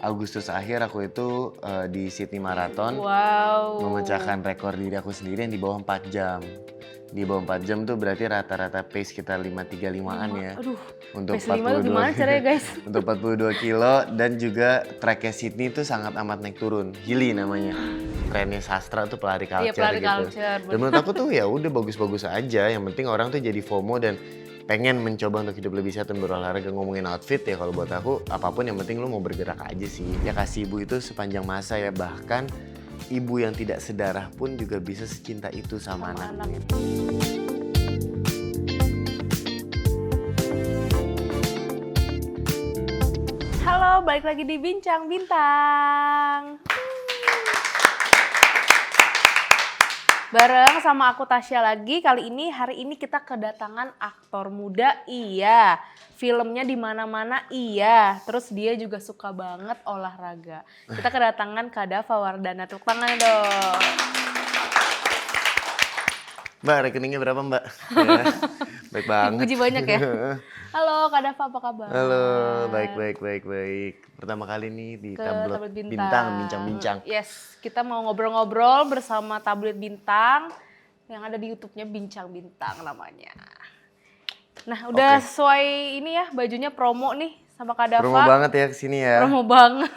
Agustus akhir aku itu di Sydney Marathon Wow. memecahkan rekor diri aku sendiri yang di bawah 4 jam. Di bawah 4 jam tuh berarti rata-rata pace kita 5:35-an ya. Aduh, Untuk pace 5 tuh gimana caranya guys? untuk 42 kilo dan juga treknya Sydney itu sangat amat naik turun. Hilly namanya. Trennya sastra tuh pelari culture Iya, pelari gitu. culture, Dan menurut aku tuh ya udah bagus-bagus aja. Yang penting orang tuh jadi FOMO dan pengen mencoba untuk hidup lebih sehat dan berolahraga. Ngomongin outfit ya kalau buat aku apapun yang penting lu mau bergerak aja sih. Ya kasih ibu itu sepanjang masa ya, bahkan ibu yang tidak sedarah pun juga bisa secinta itu sama anaknya. Halo, balik lagi di Bincang Bintang. Bareng sama aku Tasya lagi. Hari ini kita kedatangan aktor muda, iya. Filmnya di mana-mana, iya. Terus dia juga suka banget olahraga. Kita kedatangan Kak Dava Wardana. Tepuk tangan dong. Mbak, rekeningnya berapa Mbak? Ya, baik banget. Dipuji banyak ya. Halo Kak Dava, apa kabar? Halo, baik. Pertama kali nih di Ke Tablet Bintang, bincang-bincang. Yes, kita mau ngobrol-ngobrol bersama Tablet Bintang yang ada di YouTube-nya Bincang Bintang namanya. Nah, udah Oke. sesuai ini ya, bajunya promo nih sama Kak Dava. Promo banget ya kesini ya. Promo banget.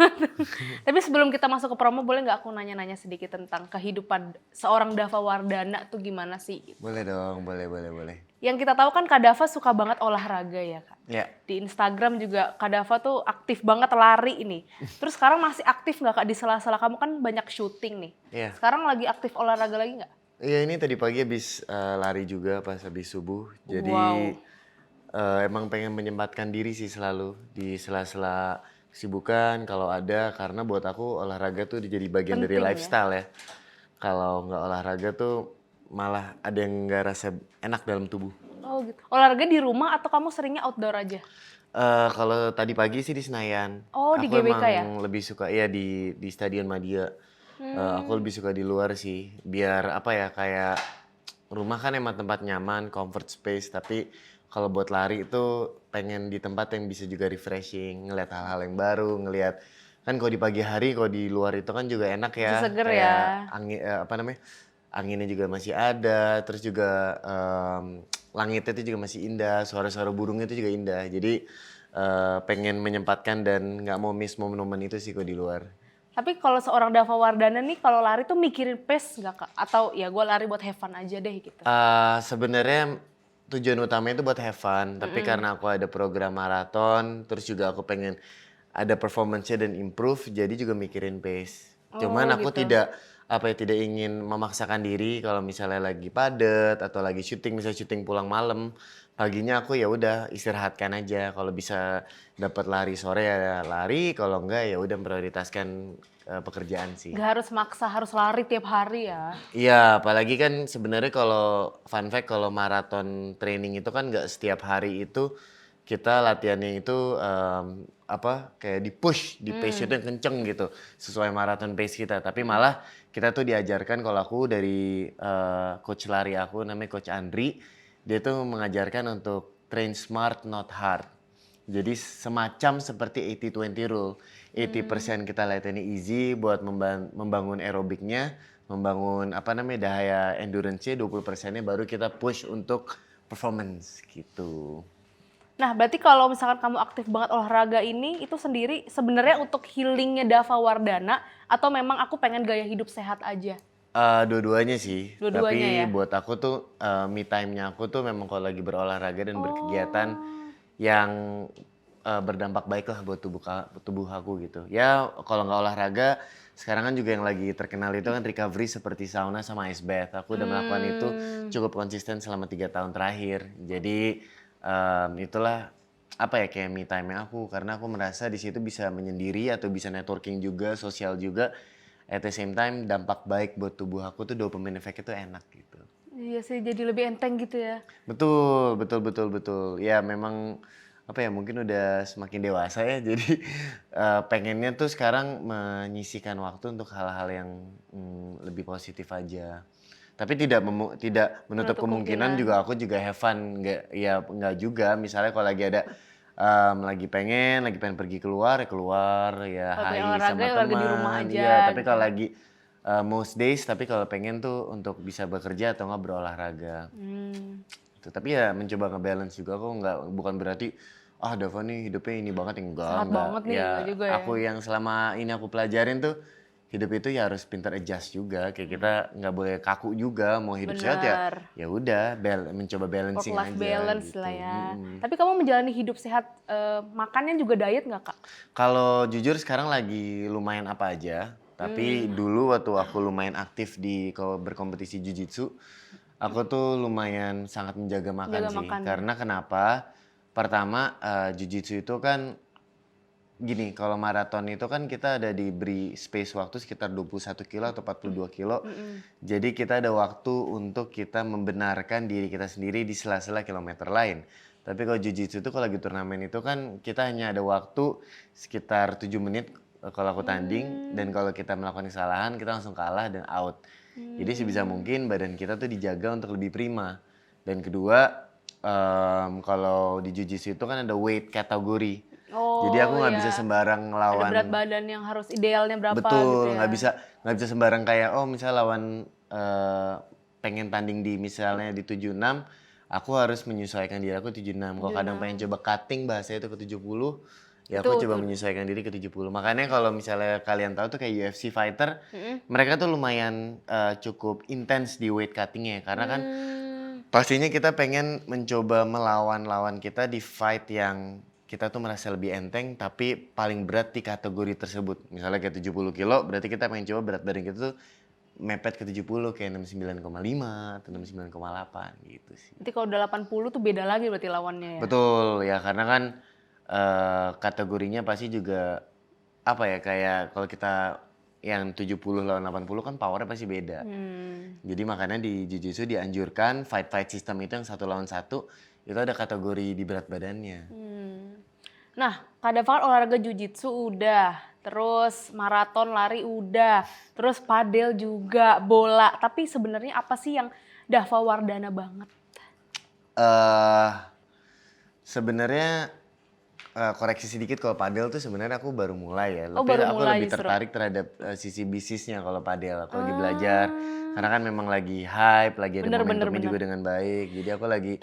Tapi sebelum kita masuk ke promo, boleh nggak aku nanya-nanya sedikit tentang kehidupan seorang Dava Wardana tuh gimana sih? Boleh dong, boleh. Yang kita tahu kan Kak Dava suka banget olahraga ya Kak. Ya, Di Instagram juga Kak Dava tuh aktif banget lari ini. Terus sekarang masih aktif nggak Kak di sela-sela kamu kan banyak syuting nih. Iya. Sekarang lagi aktif olahraga lagi nggak? Iya ini tadi pagi habis lari juga pas habis subuh. Jadi Wow. emang pengen menyempatkan diri sih selalu di sela-sela kesibukan kalau ada, karena buat aku olahraga tuh jadi bagian dari Penting ya? lifestyle ya. Kalau nggak olahraga tuh malah ada yang nggak rasa enak dalam tubuh. Oh gitu. Olahraga di rumah atau kamu seringnya outdoor aja? Kalau tadi pagi sih di Senayan. Oh, di Aku GBK ya? emang lebih suka ya di Stadion Madia. Aku lebih suka di luar sih. Biar apa ya, kayak rumah kan emang tempat nyaman, comfort space. Tapi kalau buat lari itu pengen di tempat yang bisa juga refreshing, ngeliat hal-hal yang baru, ngeliat kan kalau di pagi hari, kalau di luar itu kan juga enak ya. Masih seger Kayak ya. angin, apa namanya? Anginnya juga masih ada, terus juga langitnya itu juga masih indah, suara-suara burungnya itu juga indah. Jadi pengen menyempatkan dan nggak mau miss momen-momen itu sih kok di luar. Tapi kalau seorang Dava Wardana nih kalau lari tuh mikirin pace nggak Kak? Atau ya gue lari buat have fun aja deh gitu? Sebenarnya tujuan utamanya itu buat have fun, tapi karena aku ada program maraton, terus juga aku pengen ada performance-nya dan improve, jadi juga mikirin pace. Cuman Oh, aku gitu. tidak ingin memaksakan diri kalau misalnya lagi padet atau lagi syuting, misalnya syuting pulang malam, paginya aku ya udah istirahatkan aja. Kalau bisa dapat lari sore ya lari, kalau enggak ya udah prioritaskan pekerjaan sih. Gak harus maksa harus lari tiap hari ya. Iya, apalagi kan sebenarnya kalau fun fact kalau maraton training itu kan nggak setiap hari itu kita latihannya itu kayak di push, di pace itu yang kenceng gitu sesuai maraton pace kita. Tapi malah kita tuh diajarkan, kalau aku dari coach lari aku namanya Coach Andri, dia tuh mengajarkan untuk train smart not hard. Jadi semacam seperti 80-20 rule. 80% kita latihannya easy buat membangun aerobiknya, membangun daya endurance-nya, 20%-nya baru kita push untuk performance gitu. Nah, berarti kalau misalkan kamu aktif banget olahraga ini, itu sendiri sebenarnya untuk healingnya Dava Wardana atau memang aku pengen gaya hidup sehat aja? Dua-duanya sih. Dua-duanya Tapi ya? buat aku tuh me time-nya aku tuh memang kalau lagi berolahraga dan berkegiatan yang berdampak baik lah buat tubuh aku gitu. Ya kalau nggak olahraga, sekarang kan juga yang lagi terkenal itu kan recovery seperti sauna sama ice bath. Aku udah melakukan itu cukup konsisten selama 3 tahun terakhir. Jadi itulah kayak me time aku, karena aku merasa di situ bisa menyendiri atau bisa networking juga, sosial juga. At the same time dampak baik buat tubuh aku tuh dopamine effect itu enak gitu. Iya sih, jadi lebih enteng gitu ya. Betul. Ya memang mungkin udah semakin dewasa ya, jadi pengennya tuh sekarang menyisihkan waktu untuk hal-hal yang lebih positif aja. Tapi tidak menutup Menutup kemungkinan kemungkinan. juga aku juga have fun, nggak juga. Misalnya kalau lagi ada lagi pengen pergi keluar ya keluar, ya Kalau pengen hai olahraga, sama ya olahraga di rumah teman. aja Iya, tapi gitu kalau ya. lagi most days, tapi kalau pengen tuh untuk bisa bekerja atau nggak berolahraga. Hmm, Gitu. Tapi ya mencoba nge-balance juga kok, bukan berarti Dava nih hidupnya ini banget, sehat enggak. banget nih, enggak Ya juga ya. aku yang selama ini aku pelajarin tuh hidup itu ya harus pintar adjust juga. Kayak kita nggak boleh kaku juga, mau hidup sehat ya Bener. ya udah mencoba Work balancing life aja balance gitu. lah ya. Mm-mm. Tapi kamu menjalani hidup sehat, makannya juga diet nggak Kak? Kalau jujur sekarang lagi lumayan apa aja. Tapi dulu waktu aku lumayan aktif di berkompetisi jujitsu, aku tuh lumayan sangat menjaga makan Jaga sih. makan ya? Karena kenapa? Pertama, jujitsu itu kan gini, kalau maraton itu kan kita ada diberi space waktu sekitar 21 kilo atau 42 kilo. Mhm. Jadi kita ada waktu untuk kita membenarkan diri kita sendiri di sela-sela kilometer lain. Tapi kalau jujitsu itu kalau lagi turnamen itu kan kita hanya ada waktu sekitar 7 menit kalau aku tanding. Dan kalau kita melakukan kesalahan kita langsung kalah dan out. Jadi sebisa mungkin badan kita tuh dijaga untuk lebih prima. Dan kedua, kalau di jujitsu itu kan ada weight kategori. Jadi aku Oh nggak bisa ya, sembarang ada berat lawan. badan yang harus idealnya berapa gitu Betul, ya? nggak bisa sembarang kayak misalnya lawan pengen tanding di misalnya di 76, aku harus menyesuaikan diri aku 76. Kalau kadang pengen 76. coba cutting bahasanya itu ke 70, ya Itu aku coba tuh. menyesuaikan diri ke 70. Makanya kalau misalnya kalian tahu tuh kayak UFC fighter, Mhm. mereka tuh lumayan cukup intens di weight cuttingnya karena kan Mmm, pastinya kita pengen mencoba melawan lawan kita di fight yang kita tuh merasa lebih enteng tapi paling berat di kategori tersebut. Misalnya kayak 70 kilo, berarti kita pengen coba berat badan kita tuh mepet ke 70 kayak 69,5 atau 69,8 gitu sih. nanti kalau udah 80 tuh beda lagi berarti lawannya ya? Betul, ya karena kan kategorinya pasti juga apa ya kayak kalau kita yang 70 lawan 80 kan powernya pasti beda. Hmm. Jadi makanya di Jiu-Jitsu dianjurkan fight system itu yang 1 lawan 1 itu ada kategori di berat badannya. Hmm. Nah, Kak Dava kan olahraga jujitsu udah, terus maraton lari udah, terus padel juga, bola. Tapi sebenarnya apa sih yang Dava Wardana banget? eh Sebenarnya koreksi sedikit kalau padel tuh sebenarnya aku baru mulai ya. Oh Tapi baru aku mulai lebih justru? tertarik terhadap sisi bisnisnya kalau padel. Aku lagi belajar Ah, karena kan memang lagi hype, lagi ada bener bener momentumnya bener. juga dengan baik. Jadi aku lagi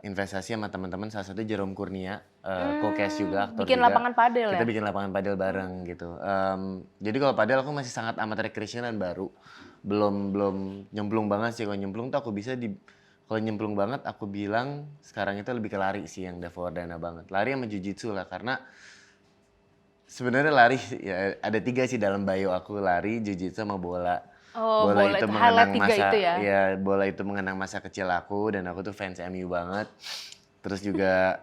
investasi sama teman-teman salah satu Jerome Kurnia, co-cast juga, aktor Bikin juga. lapangan padel Kita ya? bikin lapangan padel bareng gitu. Jadi kalau padel aku masih sangat amat recreational dan baru. Belum belum nyemplung banget sih. Kalau nyemplung tuh aku bisa kalau nyemplung banget aku bilang sekarang itu lebih ke lari sih yang Dava Wardana banget. Lari sama jujitsu lah karena sebenarnya lari ya ada 3 sih dalam bio aku, lari, jujitsu sama bola. Oh bola itu highlight 3 itu ya? Bola itu mengenang masa kecil aku dan aku tuh fans MU banget. Terus juga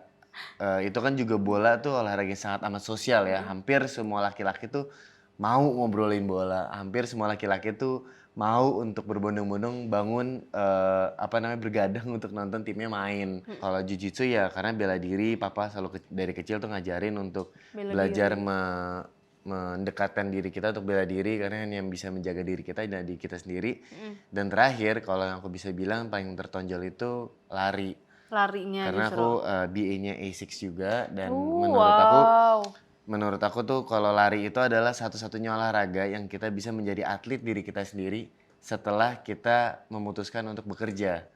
itu kan juga bola tuh olahraga yang sangat amat sosial ya. Hampir semua laki-laki tuh mau ngobrolin bola. Hampir semua laki-laki tuh mau untuk berbondong-bondong bangun bergadang untuk nonton timnya main. Kalau jujitsu ya karena bela diri, papa selalu dari kecil tuh ngajarin untuk Bela belajar diri. mendekatkan diri kita untuk bela diri karena yang bisa menjaga diri kita dan diri kita sendiri. Dan terakhir kalau yang aku bisa bilang paling tertonjol itu lari. Larinya Karena justru. aku BA-nya A6 juga dan Wow. menurut aku tuh kalau lari itu adalah satu-satunya olahraga yang kita bisa menjadi atlet diri kita sendiri setelah kita memutuskan untuk bekerja.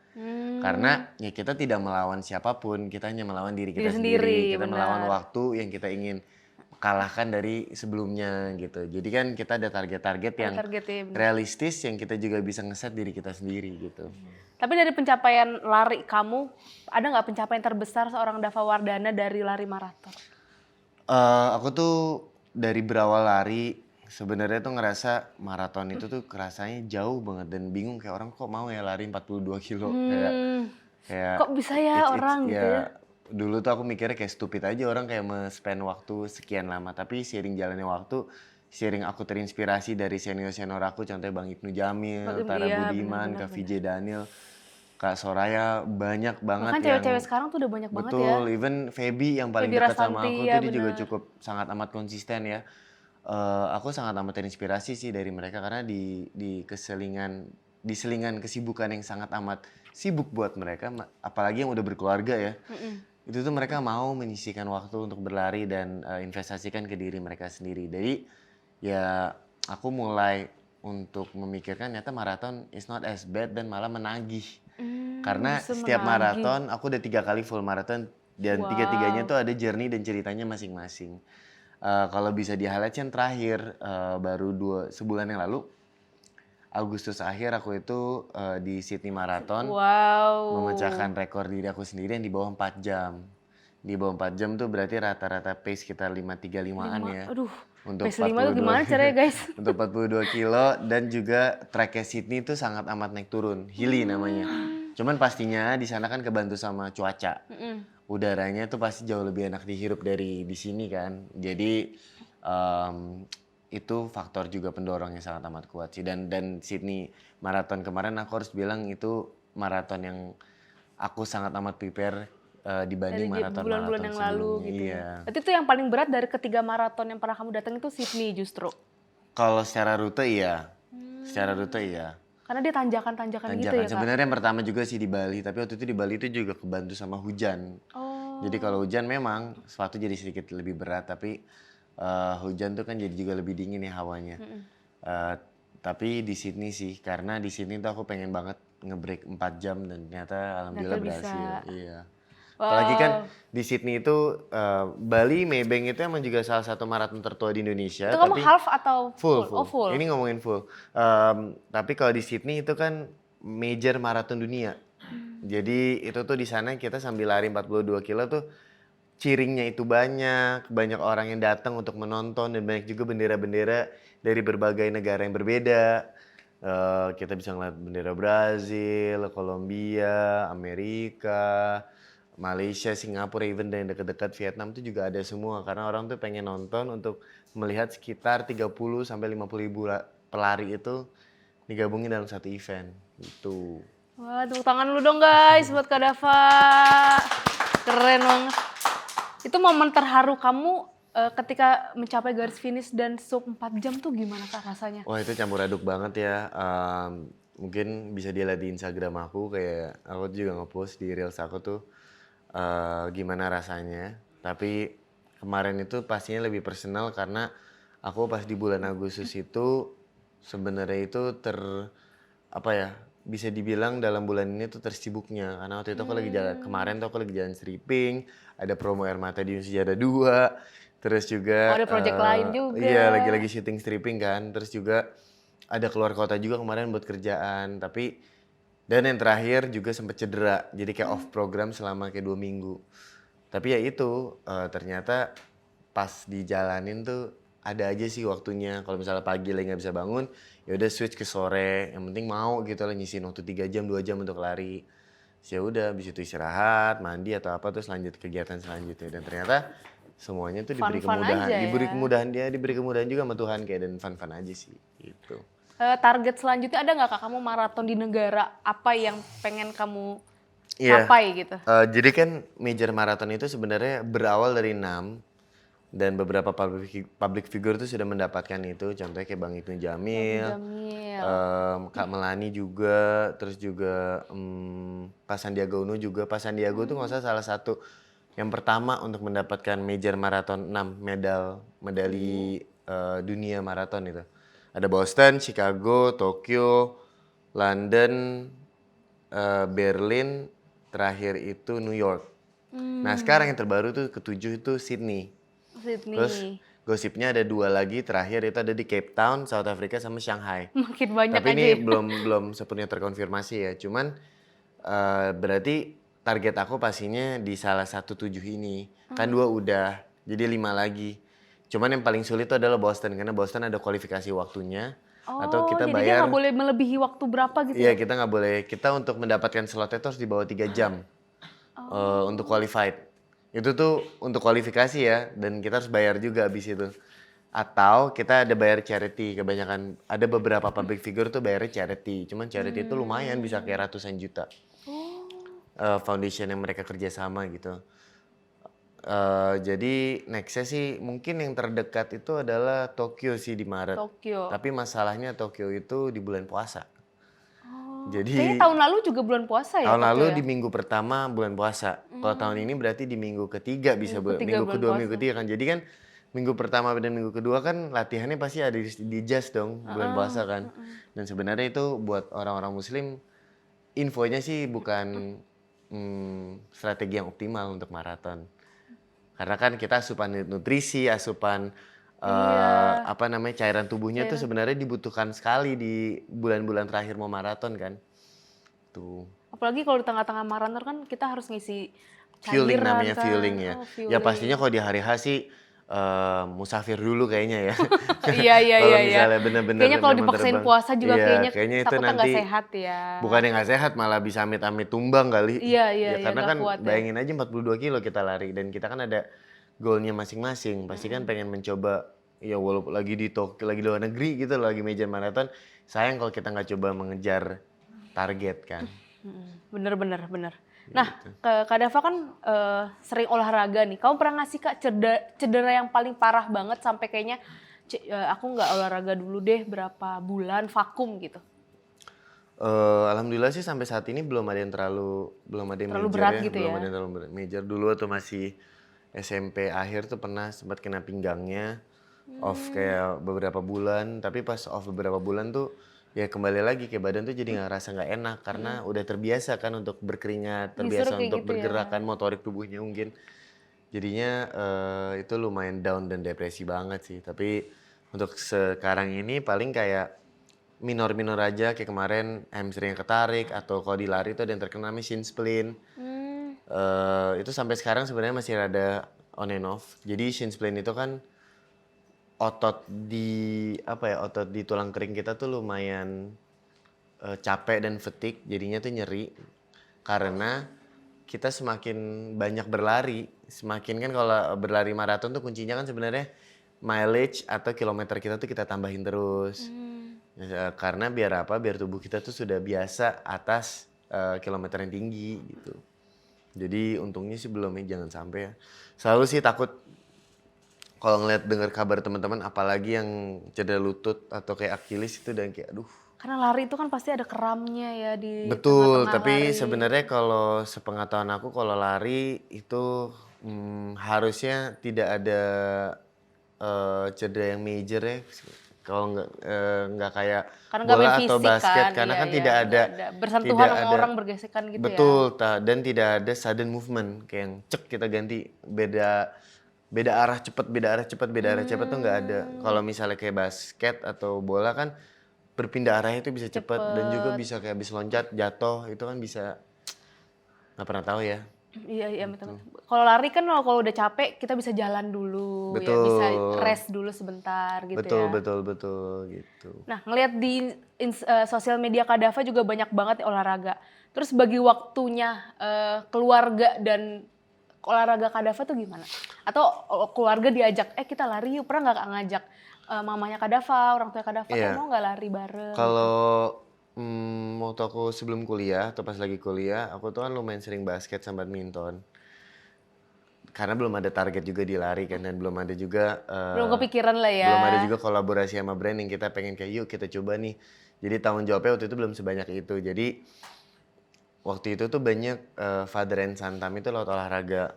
Karena ya kita tidak melawan siapapun, kita hanya melawan diri Diri kita sendiri. sendiri, Kita melawan benar. waktu yang kita ingin kalahkan dari sebelumnya gitu. Jadi kan kita ada target-target Ada yang targetnya bener. realistis yang kita juga bisa ngeset diri kita sendiri gitu. Tapi dari pencapaian lari kamu, ada nggak pencapaian terbesar seorang Dava Wardana dari lari maraton? Aku tuh dari berawal lari sebenarnya tuh ngerasa maraton itu tuh kerasanya jauh banget dan bingung kayak orang kok mau ya lari 42 kilo kayak Hmm, kayak kok bisa ya it's orang gitu ya? ya dulu tuh aku mikirnya kayak stupid aja orang kayak spend waktu sekian lama tapi seiring jalannya waktu seiring aku terinspirasi dari senior-senior aku contohnya Bang Ibnu Jamil, Tara Iya Budiman, benar-benar Kak benar. VJ Daniel, Kak Soraya banyak banget Bahkan yang cewek-cewek sekarang tuh udah banyak banget ya. betul, even Feby yang paling Feby dekat sama Rasanti aku ya tuh dia juga benar. cukup sangat amat konsisten ya. Aku sangat amat terinspirasi sih dari mereka karena di selingan kesibukan yang sangat amat sibuk buat mereka, apalagi yang udah berkeluarga ya. itu tuh mereka mau menyisihkan waktu untuk berlari dan investasikan ke diri mereka sendiri. Jadi ya aku mulai untuk memikirkan ternyata maraton is not as bad dan malah menagih. Karena Bisa setiap menagih. maraton aku udah 3 kali full maraton dan tiga-tiganya Wow. tuh ada journey dan ceritanya masing-masing. Kalau bisa di-highlight yang terakhir baru sebulan yang lalu Agustus akhir aku itu di Sydney Marathon Wow. memecahkan rekor diri aku sendiri yang di bawah 4 jam. Di bawah 4 jam tuh berarti rata-rata pace sekitar 5:35-an ya. Aduh, Untuk PS5 tuh gimana caranya guys? untuk 42 kilo dan juga treknya Sydney itu sangat amat naik turun, hilly namanya. Cuman pastinya di sana kan kebantu sama cuaca. Udaranya tuh pasti jauh lebih enak dihirup dari di sini kan. Jadi itu faktor juga pendorong yang sangat amat kuat sih. Dan Sydney Marathon kemarin aku harus bilang itu maraton yang aku sangat amat prepare dibanding Dari bulan-bulan maraton-maraton yang lalu sebelumnya. gitu Iya. ya. Berarti itu yang paling berat dari ketiga maraton yang pernah kamu datang itu Sydney justru. Kalau secara rute iya. Secara rute iya. Karena dia tanjakan-tanjakan gitu Tanjakan. ya, Kak. Sebenarnya yang pertama juga sih di Bali, tapi waktu itu di Bali itu juga kebantu sama hujan. Oh. Jadi kalau hujan memang sepatu jadi sedikit lebih berat, tapi hujan tuh kan jadi juga lebih dingin ya hawanya. Tapi di Sydney sih, karena di Sydney tuh aku pengen banget nge-break 4 jam dan ternyata alhamdulillah Ternyata bisa. berhasil. Iya. Wow. Apalagi kan di Sydney itu Bali Maybank itu emang juga salah satu maraton tertua di Indonesia. Itu kamu tapi half atau full. Oh, full. Ini ngomongin full. Tapi kalau di Sydney itu kan major maraton dunia. Jadi itu tuh di sana kita sambil lari 42 kilo tuh ciringnya itu banyak orang yang datang untuk menonton dan banyak juga bendera-bendera dari berbagai negara yang berbeda. Kita bisa ngeliat bendera Brazil, Kolombia, Amerika, Malaysia, Singapura, even dan dekat-dekat Vietnam tuh juga ada semua karena orang tuh pengen nonton untuk melihat sekitar 30 sampai 50 ribu pelari itu digabungin dalam satu event gitu. Wah, tepuk tangan lu dong guys buat Kak Dava. Keren banget. Itu momen terharu kamu ketika mencapai garis finish dan sub 4 jam tuh gimana Kak rasanya? Wah itu campur aduk banget ya. Mungkin bisa dilihat di Instagram aku kayak aku juga ngepost di reels aku tuh gimana rasanya. Tapi kemarin itu pastinya lebih personal karena aku pas di bulan Agustus itu sebenarnya itu apa ya bisa dibilang dalam bulan ini tuh tersibuknya karena waktu itu aku lagi jalan kemarin tuh aku lagi jalan stripping, ada promo air mata di Sejadah 2, terus juga Oh, ada project lain juga. iya lagi syuting stripping kan, terus juga ada keluar kota juga kemarin buat kerjaan, tapi dan yang terakhir juga sempet cedera, jadi kayak off program selama kayak 2 minggu. Tapi ya itu ternyata pas dijalanin tuh ada aja sih waktunya. Kalau misalnya pagi lagi nggak bisa bangun, ya udah switch ke sore. Yang penting mau gitu lah nyisin waktu 3 jam 2 jam untuk lari. Terus ya udah habis itu istirahat, mandi atau apa terus lanjut kegiatan selanjutnya. Dan ternyata semuanya tuh diberi Fun-fun kemudahan, aja ya. diberi kemudahan juga sama Tuhan kayak dan fun-fun aja sih gitu. Target selanjutnya ada nggak Kak kamu maraton di negara apa yang pengen kamu Iya. capai gitu? Jadi kan major marathon itu sebenarnya berawal dari 6 dan beberapa public figure tuh sudah mendapatkan itu. Contohnya kayak Bang Ibnu Jamil, Kak Melani juga, terus juga Pak Sandiaga Uno juga. Pak Sandiaga tuh nggak salah satu yang pertama untuk mendapatkan major marathon 6 medali dunia maraton itu. Ada Boston, Chicago, Tokyo, London, Berlin, terakhir itu New York. Nah sekarang yang terbaru tuh ketujuh itu Sydney. Terus gosipnya ada 2 lagi terakhir itu ada di Cape Town, South Africa sama Shanghai. Makin banyak Tapi aja ini ya. belum sepenuhnya terkonfirmasi ya. Cuman berarti target aku pastinya di salah satu 7 ini. Kan 2 udah, jadi 5 lagi. Cuman yang paling sulit itu adalah Boston karena Boston ada kualifikasi waktunya. Atau kita jadi dia nggak boleh melebihi waktu berapa gitu? Iya kita nggak boleh, kita untuk mendapatkan slotnya itu harus di bawah 3 jam untuk qualified. Itu tuh untuk kualifikasi ya dan kita harus bayar juga abis itu. Atau kita ada bayar charity, kebanyakan ada beberapa public figure tuh bayarnya charity. Cuman charity itu lumayan bisa kayak ratusan juta. Foundation yang mereka kerjasama gitu. Jadi nextnya sih mungkin yang terdekat itu adalah Tokyo sih di Maret. Tokyo. Tapi masalahnya Tokyo itu di bulan puasa. Oh, Jadi kayaknya tahun lalu juga bulan puasa ya? tahun Tokyo lalu ya? di minggu pertama bulan puasa. Kalau tahun ini berarti di minggu ketiga bisa Minggu ketiga minggu bulan kedua, puasa. minggu ketiga kan. Jadi kan minggu pertama dan minggu kedua kan latihannya pasti ada di jas dong bulan puasa kan. Dan sebenarnya itu buat orang-orang muslim infonya sih bukan strategi yang optimal untuk maraton. Karena kan kita asupan nutrisi, asupan apa namanya cairan tubuhnya tuh sebenarnya dibutuhkan sekali di bulan-bulan terakhir mau maraton kan. Tuh. Apalagi kalau di tengah-tengah maraton kan kita harus ngisi Fueling cairan namanya kan. fueling ya. Oh, Ya fueling. pastinya kalau di hari H sih musafir dulu kayaknya ya. Iya. Kalau misalnya bener-bener Kayaknya kalau memang dipaksain terbang. puasa juga Iya, kayaknya itu takutnya nggak nanti sehat ya. bukannya nggak sehat malah bisa amit-amit tumbang kali. Iya, Ya karena nggak kan kuat ya. bayangin aja 42 kilo kita lari dan kita kan ada goalnya masing-masing. Pasti kan pengen mencoba ya walaupun lagi di Tokyo, lagi di luar negeri gitu lagi major marathon. Sayang kalau kita nggak coba mengejar target kan. Bener. Nah, Kak Dava kan sering olahraga nih. Kamu pernah ngasih Kak cedera yang paling parah banget sampai kayaknya aku nggak olahraga dulu deh berapa bulan vakum gitu. Alhamdulillah sih sampai saat ini belum ada yang belum ada yang Terlalu major berat ya, gitu belum ya? ada yang terlalu berat. Major dulu atau masih SMP akhir tuh pernah sempat kena pinggangnya off kayak beberapa bulan, tapi pas off beberapa bulan tuh ya kembali lagi kayak badan tuh jadi ngerasa nggak enak karena udah terbiasa kan untuk berkeringat, Justru terbiasa kayak untuk gitu bergerak ya. kan motorik tubuhnya mungkin. Jadinya itu lumayan down dan depresi banget sih. Tapi untuk sekarang ini paling kayak minor-minor aja kayak kemarin hamstring ketarik atau kalau di lari itu ada yang terkena shin splint. Itu sampai sekarang sebenarnya masih rada on and off. Jadi shin splint itu kan otot di tulang kering kita tuh lumayan capek dan fatigue, jadinya tuh nyeri karena kita semakin banyak berlari, semakin kan kalau berlari maraton tuh kuncinya kan sebenarnya mileage atau kilometer kita tuh kita tambahin terus. Karena biar apa? Biar tubuh kita tuh sudah biasa atas kilometer yang tinggi gitu. Jadi untungnya sih belum ya, jangan sampai ya. Selalu sih takut kalau dengar kabar teman-teman apalagi yang cedera lutut atau kayak Achilles itu dan kayak aduh. Karena lari itu kan pasti ada keramnya ya di Betul, tengah-tengah tapi lari. sebenarnya kalau sepengetahuan aku kalau lari itu harusnya tidak ada cedera yang major ya. Kalau nggak kayak Karena nggak bola main atau fisik basket kan, karena kan iya, tidak ada bersentuhan tidak sama ada orang bergesekan gitu ya. betul dan tidak ada sudden movement kayak yang cek kita ganti beda arah cepat beda arah cepat tuh nggak ada. Kalau misalnya kayak basket atau bola kan berpindah arahnya itu bisa cepat dan juga bisa kayak habis loncat jatuh itu kan bisa nggak pernah tahu ya. Iya betul. Kalau lari kan kalau udah capek kita bisa jalan dulu, ya bisa Betul. rest dulu sebentar gitu Betul ya. betul gitu. Nah, ngelihat di sosial media Kak Dava juga banyak banget ya olahraga. Terus bagi waktunya keluarga dan olahraga Kak Dava tuh gimana? Atau keluarga diajak, kita lari yuk, pernah nggak Kak ngajak mamanya Kak Dava, orang tua Kak Dava, Iya. mau nggak lari bareng? Kalau waktu aku sebelum kuliah atau pas lagi kuliah, aku tuh kan lumayan sering basket sama badminton. Karena belum ada target juga di lari kan dan belum ada juga Belum kepikiran lah ya. belum ada juga kolaborasi sama brand yang kita pengen kayak yuk kita coba nih. Jadi tanggung jawabnya waktu itu belum sebanyak itu. Jadi waktu itu tuh banyak father and son time itu lewat olahraga.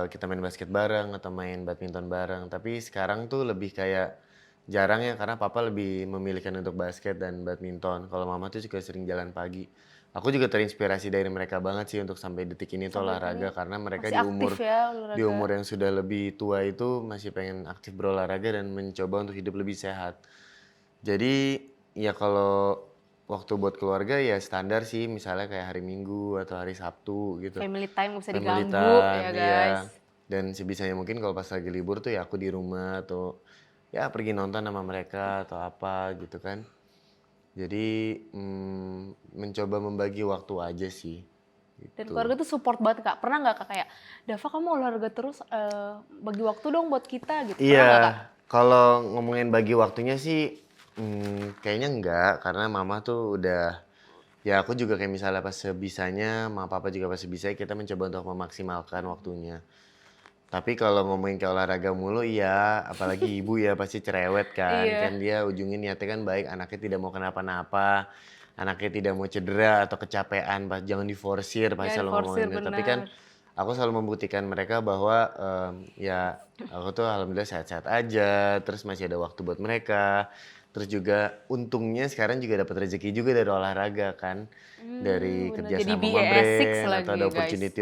Kita main basket bareng atau main badminton bareng. Tapi sekarang tuh lebih kayak jarang ya karena papa lebih memilihkan untuk basket dan badminton. Kalau mama tuh juga sering jalan pagi. Aku juga terinspirasi dari mereka banget sih untuk sampai detik ini tuh olahraga karena mereka Masih aktif ya olahraga. di umur yang sudah lebih tua itu masih pengen aktif berolahraga dan mencoba untuk hidup lebih sehat. Jadi ya kalau waktu buat keluarga ya standar sih misalnya kayak hari Minggu atau hari Sabtu gitu. Family time nggak bisa Family diganggu time, ya iya. guys. Dan sebisanya mungkin kalau pas lagi libur tuh ya aku di rumah atau ya pergi nonton sama mereka atau apa gitu kan. Jadi mencoba membagi waktu aja sih. Dan Gitu. keluarga tuh support banget Kak. Pernah nggak Kak kayak, Dava kamu olahraga terus, bagi waktu dong buat kita gitu. Pernah nggak, Kak? Iya, kalau ngomongin bagi waktunya sih kayaknya enggak karena mama tuh udah ya aku juga kayak misalnya pas sebisanya, mama papa juga pas sebisanya kita mencoba untuk memaksimalkan waktunya. Tapi kalau ngomongin kayak olahraga mulu iya, apalagi ibu ya pasti cerewet kan. Iya. Kan dia ujungnya niatnya kan baik, anaknya tidak mau kenapa-napa. anaknya tidak mau cedera atau kecapean, jangan diforsir, pasti Jangan selalu forsir, ngomongin itu. Tapi kan benar. aku selalu membuktikan mereka bahwa ya aku tuh alhamdulillah sehat-sehat aja, terus masih ada waktu buat mereka. Terus juga untungnya sekarang juga dapat rezeki juga dari olahraga kan. Dari Bener. kerja Jadi sama sama BA6 brand atau lagi ada guys.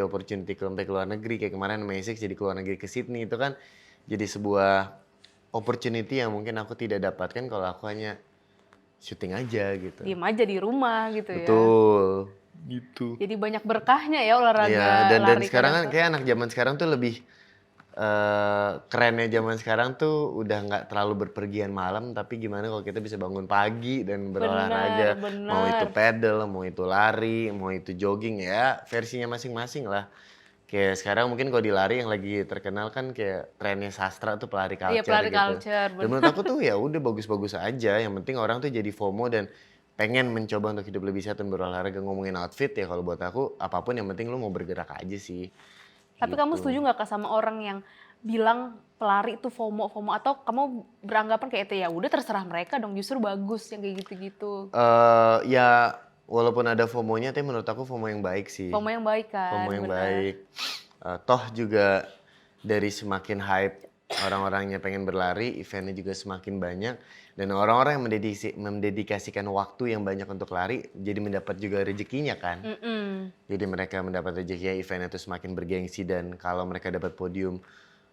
opportunity sampai ke luar negeri kayak kemarin sama Essex jadi ke luar negeri ke Sydney itu kan jadi sebuah opportunity yang mungkin aku tidak dapatkan kalau aku hanya syuting aja gitu. Diem aja di rumah gitu ya. Betul. Gitu. Jadi banyak berkahnya ya olahraga Iya, dan lari sekarang kan Kak Dafa. kayak anak zaman sekarang tuh lebih kerennya zaman sekarang tuh udah nggak terlalu berpergian malam, tapi gimana kalau kita bisa bangun pagi dan Bener, berolahraga, mau itu bener. pedal, mau itu lari, mau itu jogging ya versinya masing-masing lah. Kayak sekarang mungkin kalau di lari yang lagi terkenal kan kayak trennya sastra tuh pelari Iya culture pelari gitu. culture, Dan bener. menurut aku tuh ya udah bagus-bagus aja, yang penting orang tuh jadi FOMO dan pengen mencoba untuk hidup lebih sehat dan berolahraga. Ngomongin outfit ya kalau buat aku apapun yang penting lu mau bergerak aja sih. Tapi kamu Gitu. setuju nggak Kak sama orang yang bilang pelari itu FOMO atau kamu beranggapan kayak itu ya udah terserah mereka dong justru bagus yang kayak gitu-gitu. Ya walaupun ada FOMO-nya tapi menurut aku FOMO yang baik sih. FOMO yang baik kan, FOMO yang bener. baik. Toh juga dari semakin hype orang-orangnya pengen berlari, eventnya juga semakin banyak. Dan orang-orang yang mendedikasikan waktu yang banyak untuk lari, jadi mendapat juga rezekinya kan. Jadi mereka mendapat rezekinya, eventnya itu semakin bergengsi dan kalau mereka dapat podium,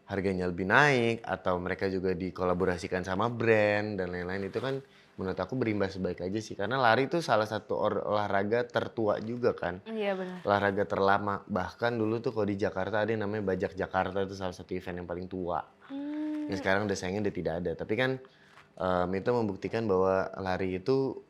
harganya lebih naik. Atau mereka juga dikolaborasikan sama brand dan lain-lain. Itu kan menurut aku berimbas baik aja sih. Karena lari itu salah satu olahraga tertua juga kan. Iya benar. Olahraga terlama. Bahkan dulu tuh kalau di Jakarta ada yang namanya Bajak Jakarta, itu salah satu event yang paling tua. Yang sekarang udah sayangnya udah tidak ada. Tapi kan itu membuktikan bahwa lari itu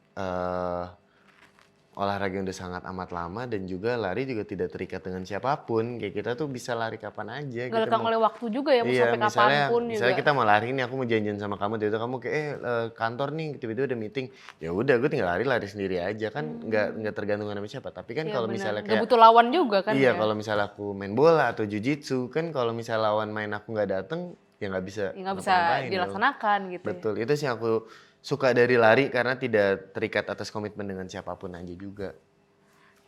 olahraga yang udah sangat amat lama dan juga lari juga tidak terikat dengan siapapun. Kayak kita tuh bisa lari kapan aja. Nggak Kita lekang mau oleh waktu juga ya, mau iya, sampai kapanpun misalnya juga. kita mau lari nih, aku mau janjian sama kamu, tiba-tiba kamu kayak kantor nih, tiba-tiba ada meeting. Ya udah, gue tinggal lari sendiri aja kan, nggak tergantung sama siapa. Tapi kan Iya kalau benar. misalnya Nggak kayak butuh lawan juga kan iya, ya. kalau misalnya aku main bola atau jujitsu kan kalau misalnya lawan main aku nggak dateng, ya nggak bisa Ya, nggak bisa ngapa-ngapain dong. dilaksanakan gitu ya. Betul, itu sih yang aku suka dari lari karena tidak terikat atas komitmen dengan siapapun aja juga.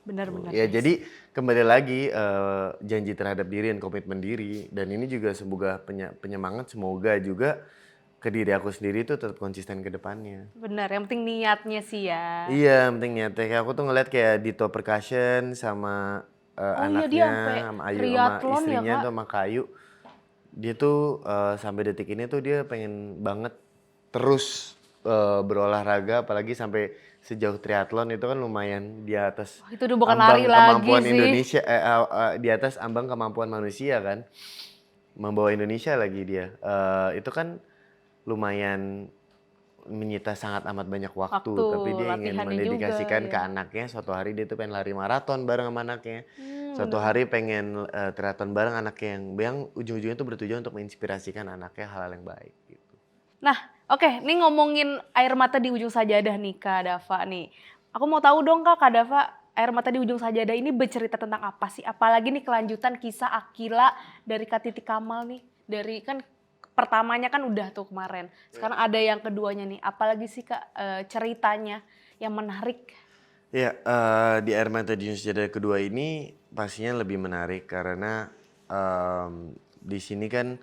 Benar-benar. Ya jadi kembali lagi janji terhadap diri dan komitmen diri dan ini juga semoga penyemangat semoga juga ke diri aku sendiri tuh tetap konsisten ke depannya. Benar, yang penting niatnya sih ya. Iya, yang penting niatnya. Kayak aku tuh ngeliat kayak Dito Percussion sama Oh iya dia anaknya, sampai sama Ayu, sama triathlon ya istrinya Kak. tuh sama Kayu. Dia tuh sampai detik ini tuh dia pengen banget terus berolahraga, apalagi sampai sejauh triathlon itu kan lumayan di atas Wah, itu udah bukan ambang lari lagi kemampuan sih. Indonesia, di atas ambang kemampuan manusia kan, membawa Indonesia lagi dia. Itu kan lumayan menyita sangat amat banyak waktu, Waktu, tapi dia ingin latihannya mendedikasikan juga, ke ya. anaknya. Suatu hari dia tuh pengen lari maraton bareng sama anaknya. Suatu Bener. hari pengen triathlon bareng anaknya yang ujung-ujungnya tuh bertujuan untuk menginspirasikan anaknya hal-hal yang baik gitu. Nah, oke, nih ngomongin air mata di ujung sajadah nih Kak Dava nih. Aku mau tahu dong Kak Dava, air mata di ujung sajadah ini bercerita tentang apa sih? Apalagi nih kelanjutan kisah Akila dari Kak Titi Kamal nih. Dari kan pertamanya kan udah tuh kemarin. Sekarang ada yang keduanya nih. Apalagi sih Kak ceritanya yang menarik? Ya, di Air Mata di Sajadah kedua ini pastinya lebih menarik karena di sini kan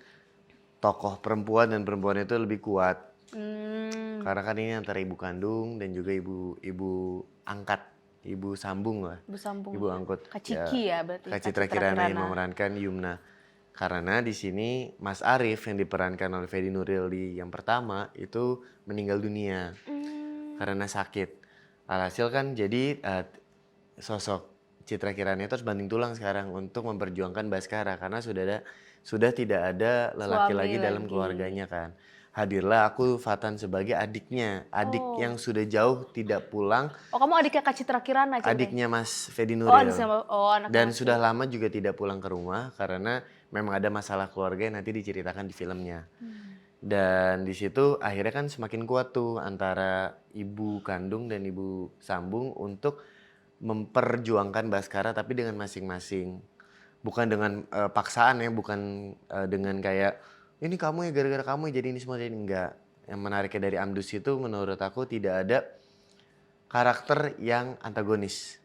tokoh perempuan dan perempuan itu lebih kuat. Karena kan ini antara ibu kandung dan juga ibu angkat, ibu sambung lah. Ibu sambung. Ibu angkut. Kak Ciki ya berarti. Kak Citra Kirana yang memerankan Yumna. Karena di sini Mas Arif yang diperankan oleh Fedi Nuril di yang pertama itu meninggal dunia karena sakit. Alhasil kan jadi sosok Citra Kirana itu harus banting tulang sekarang untuk memperjuangkan Baskara karena sudah tidak ada lelaki Suami lagi dalam lagi. keluarganya kan. Hadirlah aku Fatan sebagai adiknya, adik yang sudah jauh tidak pulang. Oh kamu adiknya Kak Citra Kirana ceritanya? Adiknya Mas Fedi Oh, Nuril. anaknya Dan Mas sudah lama juga tidak pulang ke rumah karena memang ada masalah keluarga yang nanti diceritakan di filmnya. Dan di situ akhirnya kan semakin kuat tuh antara ibu kandung dan ibu sambung untuk memperjuangkan Baskara tapi dengan masing-masing. Bukan dengan paksaan ya, bukan dengan kayak ini kamu ya gara-gara kamu ya jadi ini semua jadi enggak. Yang menariknya dari Amdus itu menurut aku tidak ada karakter yang antagonis.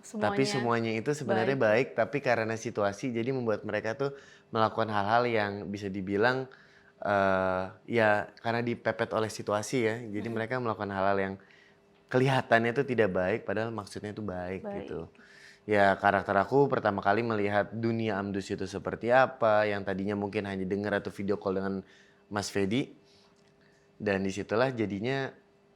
Tapi semuanya itu sebenarnya baik, tapi karena situasi jadi membuat mereka tuh melakukan hal-hal yang bisa dibilang ya karena dipepet oleh situasi ya. Jadi mereka melakukan hal-hal yang kelihatannya itu tidak baik padahal maksudnya itu baik gitu. Ya karakter aku pertama kali melihat dunia Amdus itu seperti apa, yang tadinya mungkin hanya dengar atau video call dengan Mas Fedi. Dan disitulah jadinya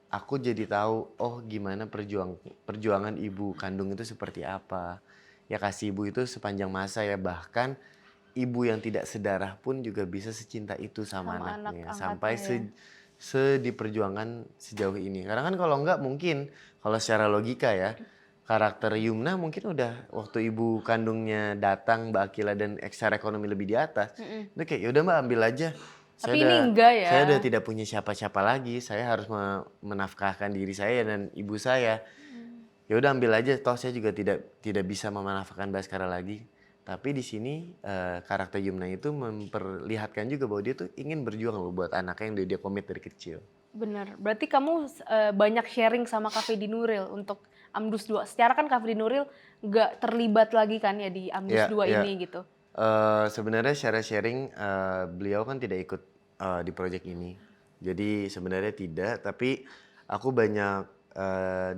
aku jadi tahu oh gimana perjuangan ibu kandung itu seperti apa. Ya kasih ibu itu sepanjang masa ya, bahkan ibu yang tidak sedarah pun juga bisa secinta itu sama anaknya sampai diperjuangkan sejauh ini. Karena kan kalau enggak mungkin kalau secara logika ya karakter Yumna mungkin udah waktu ibu kandungnya datang Mbak Akila dan secara ekonomi lebih di atas. Itu kayak yaudah Mbak ambil aja. Tapi ini enggak ya. Saya udah tidak punya siapa-siapa lagi. Saya harus menafkahkan diri saya dan ibu saya. Ya udah ambil aja. Toh saya juga tidak bisa menafkahkan Baskara lagi. Tapi di sini karakter Yumna itu memperlihatkan juga bahwa dia tuh ingin berjuang loh buat anaknya yang dia komit dari kecil. Bener. Berarti kamu banyak sharing sama Kak Fedi Nuril untuk Amdus 2. Secara kan Kak Fedi Nuril nggak terlibat lagi kan ya di Amdus 2 ini gitu. Sebenarnya secara sharing beliau kan tidak ikut di proyek ini. Jadi sebenarnya tidak, tapi aku banyak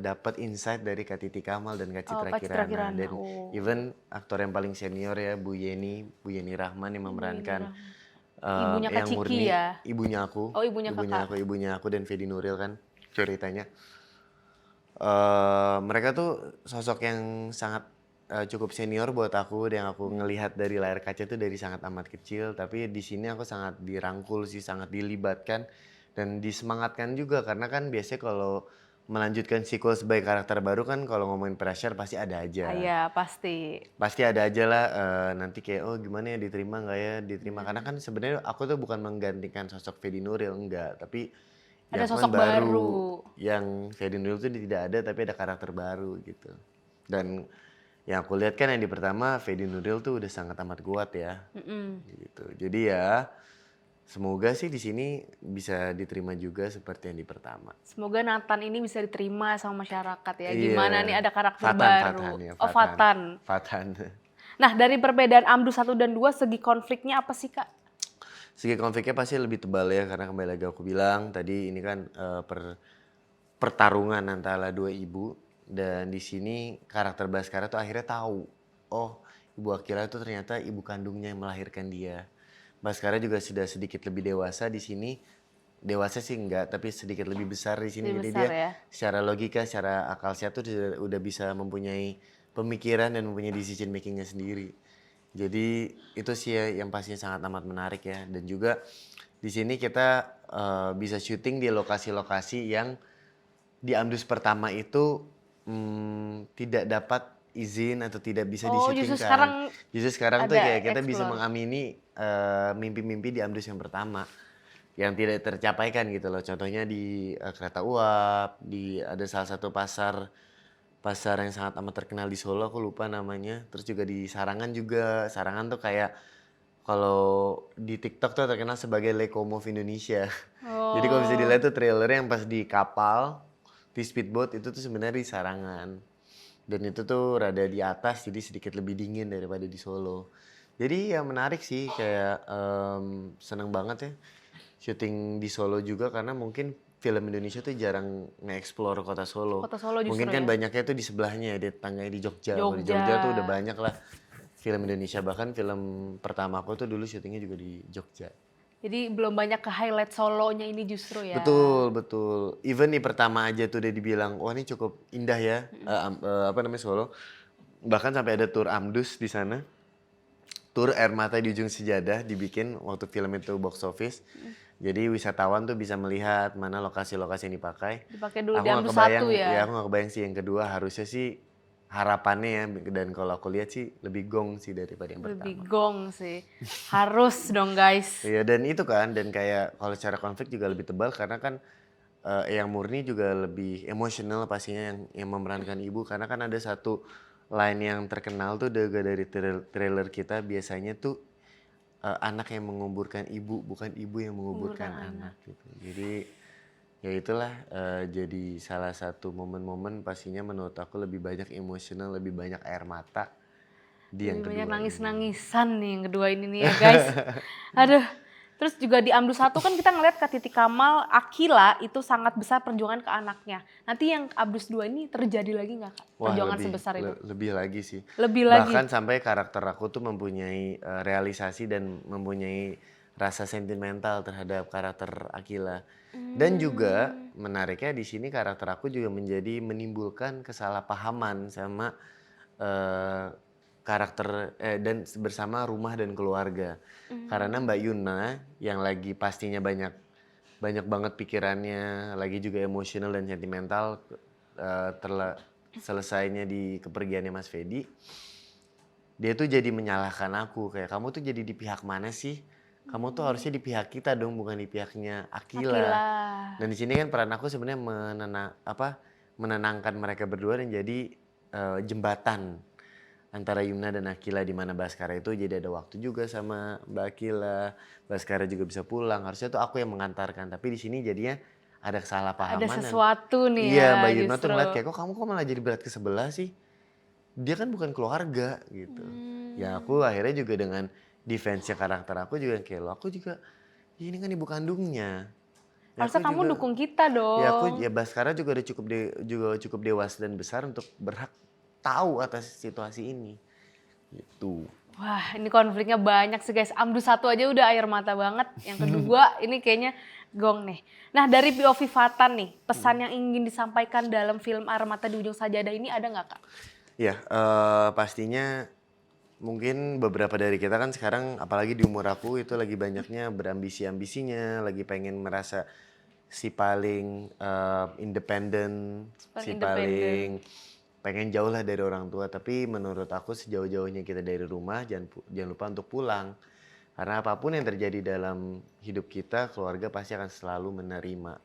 dapat insight dari Kak Titi Kamal dan Kak Citra Kirana. Dan even aktor yang paling senior ya Bu Yeni Rahman yang memerankan ibunya Kak yang Ciki murni, ya? ibunya aku. Oh ibunya Ibunya aku dan Fedi Nuril kan ceritanya. Mereka tuh sosok yang sangat cukup senior buat aku, yang aku ngelihat dari layar kaca tuh dari sangat amat kecil. Tapi di sini aku sangat dirangkul sih, sangat dilibatkan dan disemangatkan juga karena kan biasanya kalau melanjutkan sequel sebagai karakter baru kan kalau ngomongin pressure pasti ada aja. Iya pasti. Pasti ada aja lah nanti kayak oh gimana ya diterima nggak ya diterima karena kan sebenarnya aku tuh bukan menggantikan sosok Fedi Nuril enggak, tapi ada yang sosok baru. Yang Fedi Nuril tuh tidak ada tapi ada karakter baru gitu. Dan yang aku lihat kan yang di pertama Fedi Nuril tuh udah sangat amat kuat ya. Gitu. Jadi ya semoga sih di sini bisa diterima juga seperti yang di pertama. Semoga Nathan ini bisa diterima sama masyarakat ya. Iya. Gimana nih ada karakter baru. Fatan. Nah dari perbedaan Amdus 1 dan 2 segi konfliknya apa sih Kak? Segi konfliknya pasti lebih tebal ya karena kembali lagi aku bilang tadi ini kan pertarungan antara dua ibu. Dan di sini karakter Baskara tuh akhirnya tahu, oh Ibu Akila itu ternyata ibu kandungnya yang melahirkan dia. Baskara juga sudah sedikit lebih dewasa di sini, dewasa sih enggak, tapi sedikit lebih besar di sini. Jadi dia ya? secara logika, secara akal sehat tuh udah bisa mempunyai pemikiran dan mempunyai decision makingnya sendiri. Jadi itu sih ya yang pastinya sangat amat menarik ya. Dan juga di sini kita bisa syuting di lokasi-lokasi yang di Amdus pertama itu tidak dapat izin atau tidak bisa disyutingkan. Justru sekarang tuh kayak kita bisa mengamini mimpi-mimpi di Amdus yang pertama yang tidak tercapaikan gitu loh. Contohnya di Kereta Uap, ada salah satu pasar yang sangat amat terkenal di Solo, aku lupa namanya. Terus juga di Sarangan juga. Sarangan tuh kayak kalau di TikTok tuh terkenal sebagai Lake Como of Indonesia. Jadi kalau bisa dilihat tuh trailernya yang pas di kapal, di speedboat itu tuh sebenarnya di Sarangan. Dan itu tuh rada di atas jadi sedikit lebih dingin daripada di Solo. Jadi ya menarik sih kayak seneng banget ya syuting di Solo juga karena mungkin film Indonesia tuh jarang nge-explore kota Solo. Mungkin kan banyaknya tuh di sebelahnya ya, di tetangganya di Jogja. Di Jogja tuh udah banyak lah film Indonesia, bahkan film pertama aku tuh dulu syutingnya juga di Jogja. Jadi belum banyak ke highlight Solonya ini justru ya. Betul. Even di pertama aja tuh udah dibilang, wah ini cukup indah ya, Solo. Bahkan sampai ada tour Amdus di sana. Tour Air Mata di Ujung Sejadah dibikin waktu film itu box office. Jadi wisatawan tuh bisa melihat mana lokasi-lokasi yang dipakai. Dipakai dulu di Amdus 1 ya. Ya aku gak kebayang sih yang kedua, harusnya sih harapannya ya, dan kalau aku lihat sih lebih gong sih daripada yang pertama. Lebih gong sih, harus dong guys. Iya dan itu kan, dan kayak kalau secara konflik juga lebih tebal karena kan yang murni juga lebih emosional pastinya yang memerankan ibu. Karena kan ada satu line yang terkenal tuh dari trailer kita, biasanya tuh anak yang menguburkan ibu, bukan ibu yang menguburkan anak gitu. Jadi ya itulah jadi salah satu momen-momen pastinya menurut aku lebih banyak emosional, lebih banyak air mata di yang Lebih banyak kedua ini. nangis-nangisan nih yang kedua ini nih ya guys. Aduh. Terus juga di Amdu 1 kan kita ngeliat Kak Titi Kamal, Akila itu sangat besar perjuangan ke anaknya. Nanti yang Abdus 2 ini terjadi lagi nggak Kak? Wah Perjuangan lebih sebesar itu? lebih lagi sih. Lebih lagi? Bahkan sampai karakter aku tuh mempunyai realisasi dan mempunyai rasa sentimental terhadap karakter Akila. Dan juga menariknya di sini karakter aku juga menjadi menimbulkan kesalahpahaman sama eh, karakter dan bersama rumah dan keluarga. Karena Mbak Yuna yang lagi pastinya banyak banyak banget pikirannya, lagi juga emosional dan sentimental selesainya di kepergiannya Mas Fedi. Dia tuh jadi menyalahkan aku, kayak kamu tuh jadi di pihak mana sih? Kamu tuh harusnya di pihak kita dong, bukan di pihaknya Akila. Akila. Dan di sini kan peran aku sebenarnya menenangkan mereka berdua dan jadi jembatan antara Yuna dan Akila, di mana Baskara itu jadi ada waktu juga sama Mbak Akila. Baskara juga bisa pulang. Harusnya tuh aku yang mengantarkan, tapi di sini jadinya ada kesalahpahaman. Ada sesuatu nih iya, ya Mbak Yuna tuh justru. ngeliat kayak kok malah jadi berat ke sebelah sih. Dia kan bukan keluarga gitu. Ya aku akhirnya juga dengan defense-nya karakter aku juga kayak lo, aku juga ini kan ibu kandungnya. Ya Harusnya aku kamu juga, dukung kita dong. ya Baskara juga udah cukup dewasa dan besar untuk berhak tahu atas situasi ini. Gitu. Wah ini konfliknya banyak sih guys. Amdu 1 aja udah air mata banget. Yang kedua ini kayaknya gong nih. Nah dari POV Fatan nih, pesan yang ingin disampaikan dalam film Air Mata di Ujung Sajadah ini ada nggak Kak? Ya, pastinya mungkin beberapa dari kita kan sekarang apalagi di umur aku itu lagi banyaknya berambisi-ambisinya, lagi pengen merasa si paling independen, si paling pengen jauh lah dari orang tua. Tapi menurut aku sejauh-jauhnya kita dari rumah jangan lupa untuk pulang. Karena apapun yang terjadi dalam hidup kita, keluarga pasti akan selalu menerima.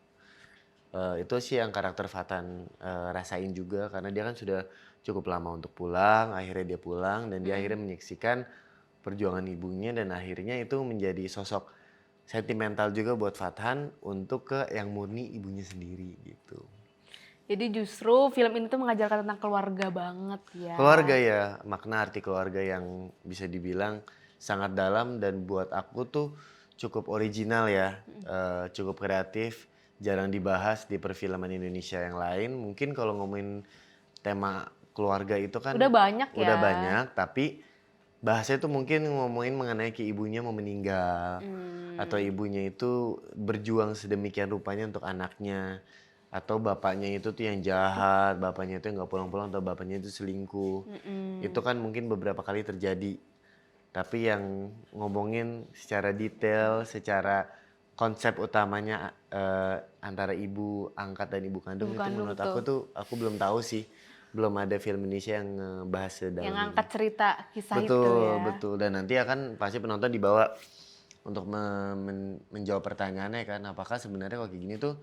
Itu sih yang karakter Fatan rasain juga, karena dia kan sudah cukup lama untuk pulang, akhirnya dia pulang dan dia akhirnya menyaksikan perjuangan ibunya dan akhirnya itu menjadi sosok sentimental juga buat Fathan untuk ke yang murni ibunya sendiri gitu. Jadi justru film ini tuh mengajarkan tentang keluarga banget ya. Keluarga ya, makna arti keluarga yang bisa dibilang sangat dalam dan buat aku tuh cukup original ya, cukup kreatif, jarang dibahas di perfilman Indonesia yang lain. Mungkin kalau ngomongin tema keluarga itu kan Udah banyak ya. udah banyak, tapi bahasanya tuh mungkin ngomongin mengenai ke ibunya mau meninggal, atau ibunya itu berjuang sedemikian rupanya untuk anaknya, atau bapaknya itu tuh yang jahat, bapaknya itu yang nggak pulang-pulang, atau bapaknya itu selingkuh. Itu kan mungkin beberapa kali terjadi. Tapi yang ngomongin secara detail, secara konsep utamanya antara ibu angkat dan ibu kandung, Ibu itu kandung menurut tuh. aku tuh aku belum tahu sih. Belum ada film Indonesia yang ngebahas sedalam Yang ini. angkat cerita kisah itu Betul, ya. betul. Dan nanti akan pasti penonton dibawa untuk menjawab pertanyaannya kan, apakah sebenarnya kalau kayak gini tuh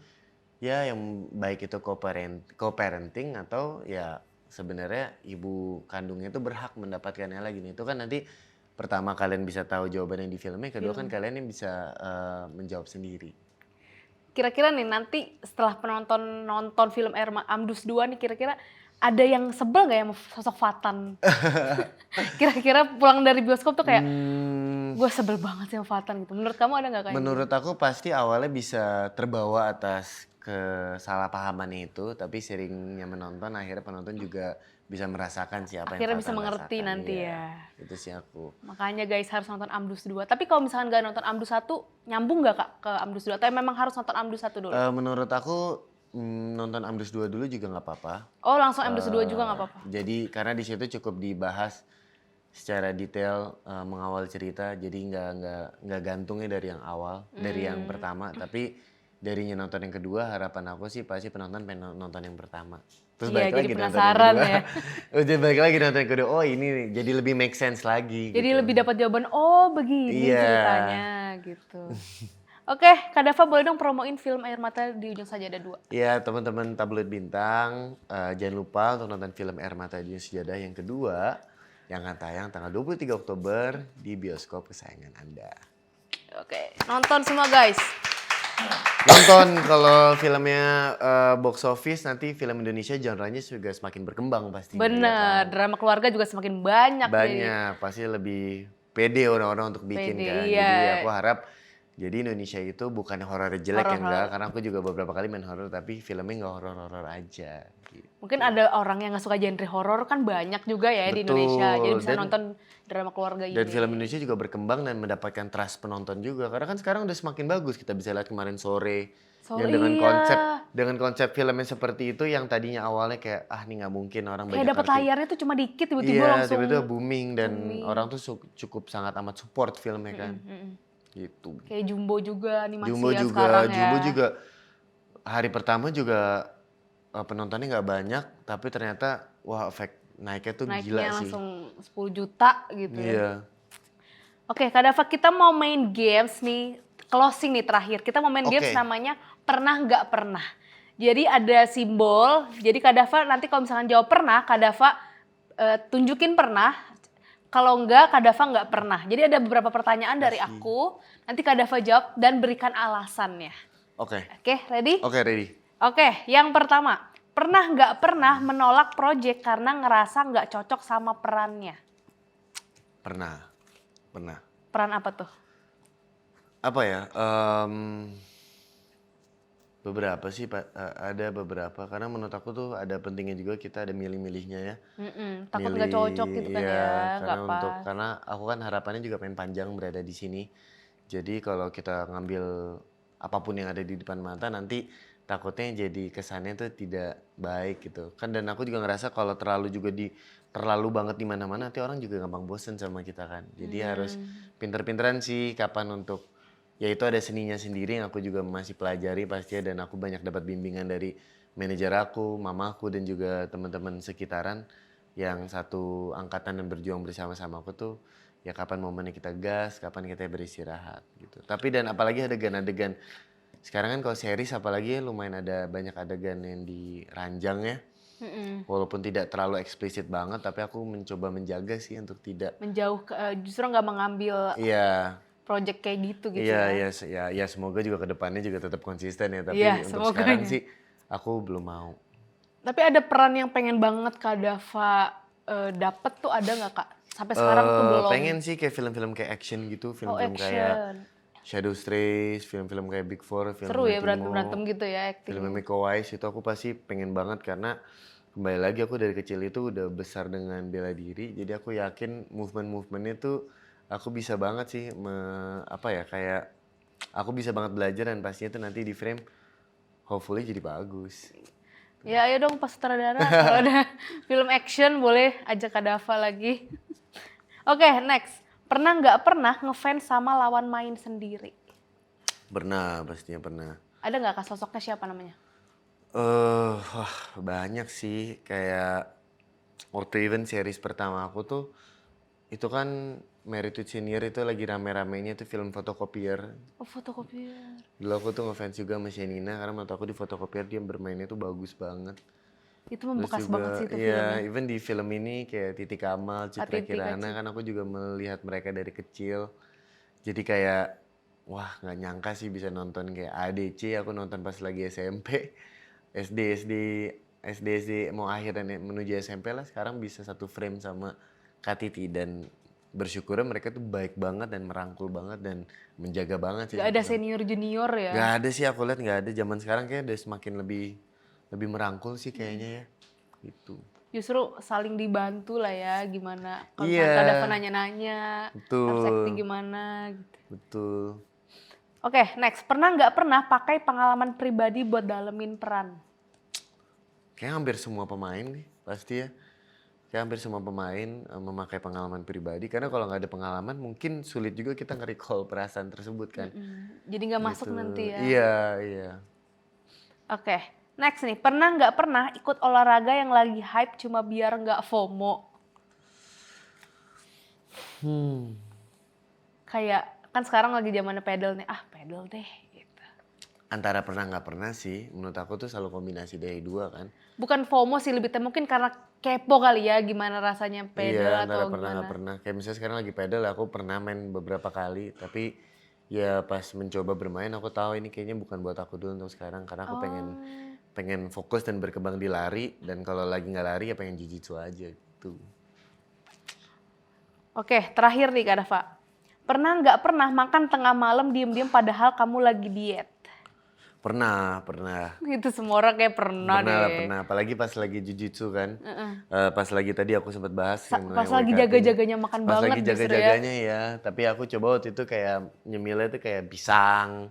ya yang baik itu co-parenting atau ya sebenarnya ibu kandungnya itu berhak mendapatkan Ella gini. Itu kan nanti pertama kalian bisa tahu jawabannya di filmnya, kedua kan kalian yang bisa menjawab sendiri. Kira-kira nih nanti setelah penonton nonton film Amdus 2 nih kira-kira ada yang sebel gak ya sama sosok Fatan? Kira-kira pulang dari bioskop tuh kayak gue sebel banget sih sama Fatan gitu. Menurut kamu ada gak kayak Menurut aku pasti awalnya bisa terbawa atas kesalahpahamannya itu, tapi seringnya menonton akhirnya penonton juga bisa merasakan siapa yang akhirnya bisa Fatan mengerti rasakan. nanti Iya, ya. itu sih aku. Makanya guys harus nonton Amdus 2. Tapi kalau misalkan gak nonton Amdus 1, nyambung gak Kak ke Amdus 2? Atau memang harus nonton Amdus 1 dulu? Menurut aku nonton Amdus 2 dulu juga nggak apa-apa. Oh langsung Amdus 2 juga gak apa-apa? Jadi karena di situ cukup dibahas secara detail mengawal cerita, jadi nggak gantungnya dari yang awal, dari yang pertama, tapi dari nonton yang kedua harapan aku sih pasti penonton pengen nonton yang pertama. Terus Iya, balik jadi lagi nonton yang penasaran kedua. ya. Udah balik lagi nonton yang kedua, oh ini nih, jadi lebih make sense lagi. Jadi gitu. lebih dapat jawaban, oh begini Iya. ceritanya gitu. Oke, Kak Dava boleh dong promoin film Air Mata di Ujung Sajadah 2. Iya teman-teman Tabloid Bintang, jangan lupa untuk nonton film Air Mata di Ujung Sajadah yang kedua yang akan tayang tanggal 23 Oktober di bioskop kesayangan Anda. Oke, nonton semua guys. Nonton kalau filmnya box office nanti film Indonesia genre-nya juga semakin berkembang pastinya. ya Bener, kan? drama keluarga juga semakin banyak. Jadi Banyak, pasti lebih pede orang-orang untuk bikin pede, kan. iya. Jadi aku harap jadi Indonesia itu bukan horor jelek ya Horor. enggak, karena aku juga beberapa kali main horor tapi filmnya nggak horor-horor aja. Gitu. Mungkin ada orang yang gak suka genre horor kan banyak juga ya di Indonesia. Jadi Betul, bisa nonton drama keluarga ini. Dan film Indonesia juga berkembang dan mendapatkan trust penonton juga. Karena kan sekarang udah semakin bagus. Kita bisa lihat kemarin sore. Sore, Yang iya. dengan konsep filmnya seperti itu yang tadinya awalnya kayak ini nggak mungkin orang Kayak banyak dapat ngerti. layarnya tuh cuma dikit tiba-tiba Iya, langsung. tiba-tiba booming dan booming. orang tuh cukup sangat amat support filmnya kan. Gitu. Kayak Jumbo juga animasi Jumbo ya juga, sekarang ya. Jumbo juga hari pertama juga penontonnya nggak banyak, tapi ternyata wah efek naiknya tuh Naiknya gila sih. langsung 10 juta gitu ya. Iya. Oke, Kak Dava, kita mau main games nih, closing nih terakhir. Kita mau main Oke. games namanya pernah nggak pernah. Jadi ada simbol, jadi Kak Dava nanti kalau misalkan jawab pernah, Kak Dava tunjukin pernah. Kalau enggak, Kak Dava nggak pernah. Jadi ada beberapa pertanyaan dari aku, nanti Kak Dava jawab dan berikan alasannya. Oke. Oke, ready? Oke, ready. Oke, yang pertama, pernah nggak pernah menolak project karena ngerasa nggak cocok sama perannya? Pernah. Peran apa tuh? Apa ya? Beberapa sih, Pak. Ada beberapa. Karena menurut aku tuh ada pentingnya juga kita ada milih-milihnya ya. Takut nggak cocok gitu kan Iya, ya, nggak pas. karena aku kan harapannya juga pengen panjang berada di sini. Jadi kalau kita ngambil apapun yang ada di depan mata nanti takutnya jadi kesannya tuh tidak baik gitu. Kan dan aku juga ngerasa kalau terlalu banget di mana-mana nanti orang juga gampang bosen sama kita kan. Jadi harus pinter-pinteran sih kapan untuk ya itu ada seninya sendiri yang aku juga masih pelajari pastinya dan aku banyak dapat bimbingan dari manajer aku, mamaku dan juga teman-teman sekitaran yang satu angkatan dan berjuang bersama-sama aku tuh ya kapan momennya kita gas, kapan kita beristirahat gitu. Tapi dan apalagi adegan-adegan sekarang kan kalau series apalagi lumayan ada banyak adegan yang diranjang ya. Walaupun tidak terlalu eksplisit banget tapi aku mencoba menjaga sih untuk tidak Menjauh, justru nggak mengambil iya project kayak gitu iya ya. ya semoga juga ke depannya juga tetap konsisten ya tapi Iya, untuk semoga sekarang ya. sih aku belum mau. Tapi ada peran yang pengen banget Kak Dava dapet tuh ada nggak Kak? Sampai sekarang tuh belum. Pengen sih kayak film-film kayak action gitu, film-film kayak action. Shadow Strays, film-film kayak Big Four, film Seru ya Timo, berantem-berantem gitu ya acting. film Miko Wise itu aku pasti pengen banget karena kembali lagi aku dari kecil itu udah besar dengan bela diri, jadi aku yakin movement-movementnya tuh aku bisa banget sih kayak aku bisa banget belajar dan pastinya tuh nanti di frame hopefully jadi bagus. Ya ayo dong Pak Sutradara, kalau ada film action boleh ajak Kak Dava lagi. Oke, next. Pernah nggak pernah ngefans sama lawan main sendiri? Pernah, pastinya pernah. Ada nggak Kak sosoknya siapa namanya? Wah banyak sih kayak waktu event series pertama aku tuh itu kan Married to Senior itu lagi rame-ramenya tuh film fotokopier. Oh, fotokopier. Dulu aku tuh ngefans juga sama Shenina karena menurut aku di fotokopier dia bermainnya tuh bagus banget. Itu Terus membekas juga banget sih itu iya, filmnya. even di film ini kayak Titi Kamal, Citra Titi Kirana kan aku juga melihat mereka dari kecil. Jadi kayak wah nggak nyangka sih bisa nonton kayak ADC aku nonton pas lagi SMP. SD mau akhir dan menuju SMP lah sekarang bisa satu frame sama Kak Titi dan bersyukurnya mereka tuh baik banget dan merangkul banget dan menjaga banget sih. Gak ada senior junior ya? Gak ada sih aku lihat nggak ada zaman sekarang kayak udah semakin lebih merangkul sih kayaknya ya gitu. Justru saling dibantu lah ya gimana. Kalau Iya. misalnya Dava nanya-nanya, harus Betul. acting gimana gitu. Betul. Oke, next. Pernah nggak pernah pakai pengalaman pribadi buat dalemin peran? Kayak hampir semua pemain nih pasti ya. Kayak hampir semua pemain memakai pengalaman pribadi karena kalau nggak ada pengalaman mungkin sulit juga kita nge-recall perasaan tersebut kan. Jadi nggak masuk Gitu. nanti ya? Iya. Oke, next nih. Pernah nggak pernah ikut olahraga yang lagi hype cuma biar nggak FOMO? Kayak kan sekarang lagi zamannya pedal nih. Pedal deh. Gitu. Antara pernah nggak pernah sih, menurut aku tuh selalu kombinasi dari dua kan. Bukan FOMO sih lebih mungkin karena kepo kali ya gimana rasanya pedal Iya, antara atau pernah gimana. nggak pernah. Kayak misalnya sekarang lagi pedal, aku pernah main beberapa kali, tapi ya pas mencoba bermain aku tahu ini kayaknya bukan buat aku dulu untuk sekarang karena aku pengen fokus dan berkembang di lari dan kalau lagi nggak lari ya pengen jiu-jitsu aja gitu. Oke, terakhir nih Kak Dava. Pernah nggak pernah makan tengah malam diem-diem padahal kamu lagi diet? Pernah. Itu semua orang kayak pernah deh. Pernah. Apalagi pas lagi jiu-jitsu kan. Pas lagi tadi aku sempat bahas yang Pas namanya lagi workouting. jaga-jaganya makan Pas banget lagi justru ya. jaga-jaganya ya. Tapi aku coba waktu itu kayak nyemilnya tuh kayak pisang.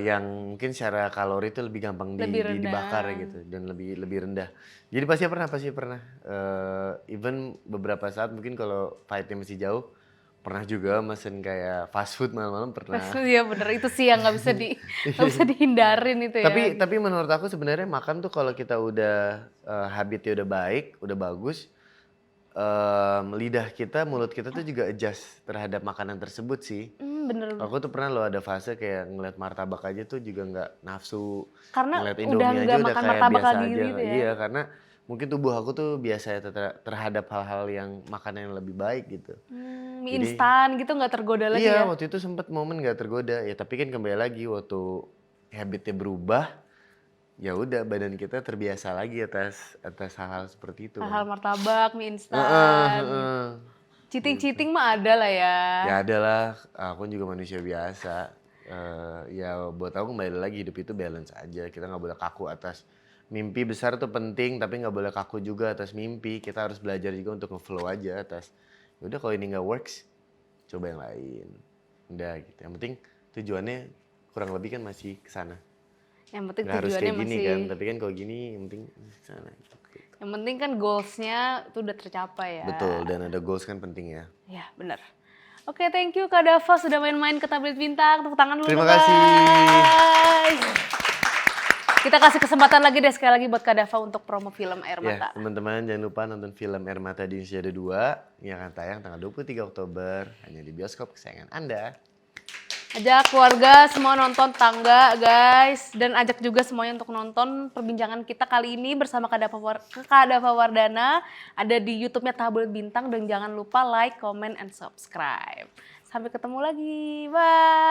Yang mungkin secara kalori itu lebih gampang Lebih rendah. dibakar gitu dan lebih rendah. Jadi pasti pernah. Even beberapa saat mungkin kalau fightnya masih jauh pernah juga mesen kayak fast food malam-malam pernah. Iya bener, itu sih yang nggak bisa dihindarin itu ya. Tapi menurut aku sebenarnya makan tuh kalau kita udah habitnya udah baik, udah bagus, lidah kita, mulut kita tuh juga adjust terhadap makanan tersebut sih. Bener. Aku tuh pernah loh ada fase kayak ngeliat martabak aja tuh juga nggak nafsu. Karena Ngeliat udah Indomie nggak aja udah makan kayak martabak biasa lagi aja. gitu ya. Iya, karena mungkin tubuh aku tuh biasa ya terhadap hal-hal yang makanan yang lebih baik gitu. Mie Jadi- instan gitu nggak tergoda lagi Iya, ya. waktu itu sempet momen nggak tergoda. Ya tapi kan kembali lagi waktu habitnya berubah, ya udah badan kita terbiasa lagi atas hal-hal seperti itu. Hal-hal martabak, mie Heeh, instan. heeh. Cheating mah ada lah ya. Ya adalah, aku juga manusia biasa. Ya buat aku kembali lagi hidup itu balance aja. Kita nggak boleh kaku atas mimpi besar tuh penting, tapi nggak boleh kaku juga atas mimpi. Kita harus belajar juga untuk nge-flow aja atas. Yaudah kalau ini nggak works, coba yang lain. Udah gitu. Yang penting tujuannya kurang lebih kan masih ke sana. Yang penting Nggak harus tujuannya kayak gini masih. kan, tapi kan kalau gini yang penting ke sana. Gitu. Yang penting kan goalsnya tuh udah tercapai ya. Betul, dan ada goals kan penting ya. Ya bener. Oke, thank you Kak Dava sudah main-main ke Tablet Bintang. Tepuk tangan dulu Terima guys. kasih. Kita kasih kesempatan lagi deh sekali lagi buat Kak Dava untuk promo film Air Ya, Mata. teman-teman jangan lupa nonton film Air Mata di Indonesia ada 2 yang akan tayang tanggal 23 Oktober hanya di bioskop kesayangan Anda. Ajak keluarga semua nonton, tangga guys, dan ajak juga semuanya untuk nonton perbincangan kita kali ini bersama Kak Dava Wardana, ada di YouTube-nya Tablet Bintang, dan jangan lupa like, comment, and subscribe. Sampai ketemu lagi, bye.